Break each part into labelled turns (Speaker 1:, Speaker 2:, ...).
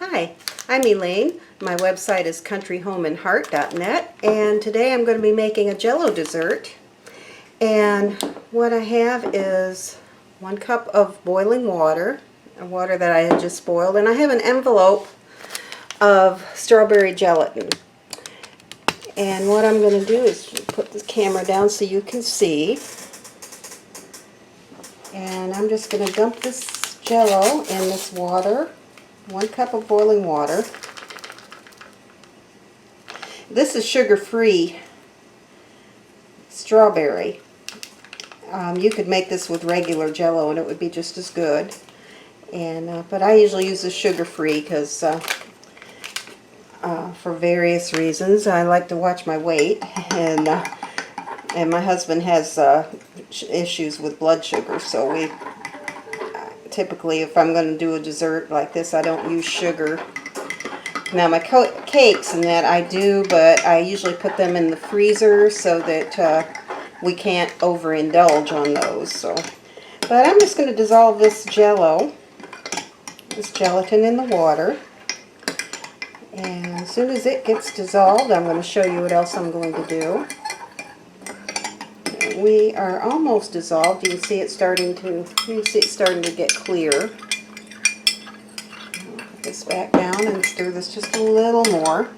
Speaker 1: Hi, I'm Elaine. My website is countryhomeandheart.net, and today I'm going to be making a Jell-O dessert. And what I have is 1 cup of boiling water, water that I had just boiled, and I have an envelope of strawberry gelatin. And what I'm going to do is put the camera down so you can see. And I'm just going to dump this Jell-O in this water. 1 cup of boiling water. This is sugar-free strawberry. You could make this with regular Jell-O and it would be just as good. And but I usually use the sugar-free because for various reasons. I like to watch my weight, and my husband has issues with blood sugar, so we typically, if I'm going to do a dessert like this, I don't use sugar. Now my cakes and that I do, but I usually put them in the freezer so that we can't overindulge on those. So, but I'm just going to dissolve this Jell-O, this gelatin, in the water. And as soon as it gets dissolved, I'm going to show you what else I'm going to do. We are almost dissolved. You can see it's starting to get clear. I'll put this back down and stir this just a little more.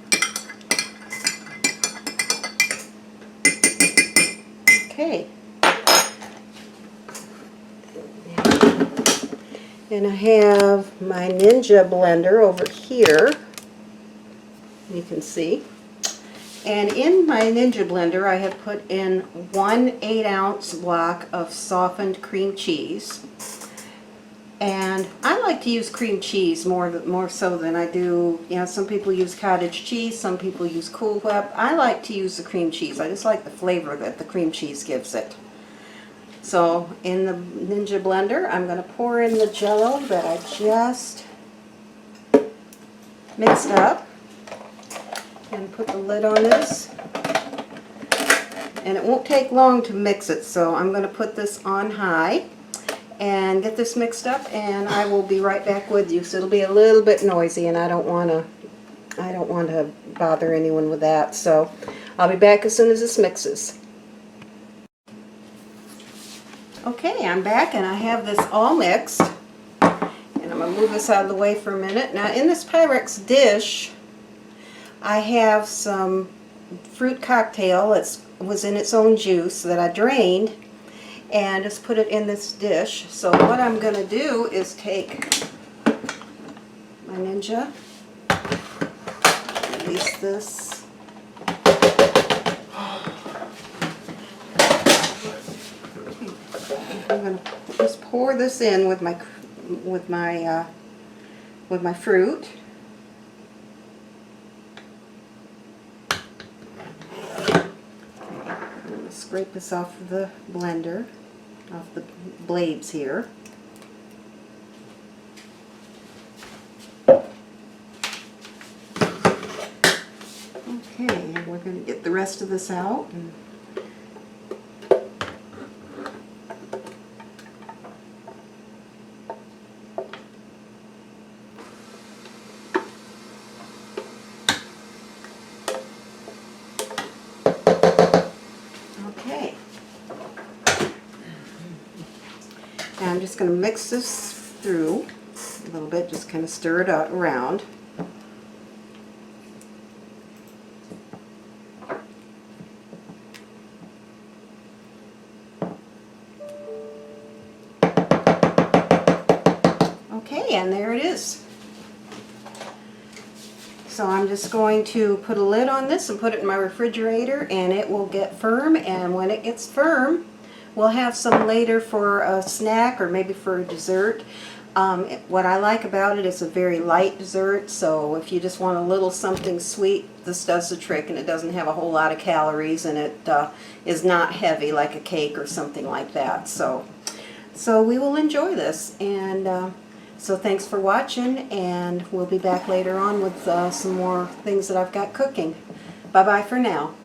Speaker 1: Okay. And I have my Ninja blender over here. You can see. And in my Ninja blender, I have put in 1 8-ounce block of softened cream cheese. And I like to use cream cheese more so than I do, some people use cottage cheese, some people use Cool Whip. I like to use the cream cheese. I just like the flavor that the cream cheese gives it. So in the Ninja blender, I'm going to pour in the Jell-O that I just mixed up. And put the lid on this, and it won't take long to mix it, so I'm going to put this on high and get this mixed up, and I will be right back with you. So it'll be a little bit noisy, and I don't want to bother anyone with that, so I'll be back as soon as this mixes. Okay, I'm back, and I have this all mixed, and I'm going to move this out of the way for a minute. Now in this Pyrex dish, I have some fruit cocktail that was in its own juice that I drained and just put it in this dish. So what I'm going to do is take my Ninja, release this, I'm going to just pour this in with my fruit. Scrape this off of the blender, off the blades here. Okay, and we're going to get the rest of this out. Okay. Now I'm just going to mix this through a little bit, just kind of stir it out around. Okay, and there it is. So I'm just going to put a lid on this and put it in my refrigerator, and it will get firm, and when it gets firm, we'll have some later for a snack or maybe for a dessert. What I like about it is a very light dessert, so if you just want a little something sweet, this does the trick, and it doesn't have a whole lot of calories, and it is not heavy like a cake or something like that. So we will enjoy this, and so thanks for watching, and we'll be back later on with some more things that I've got cooking. Bye-bye for now.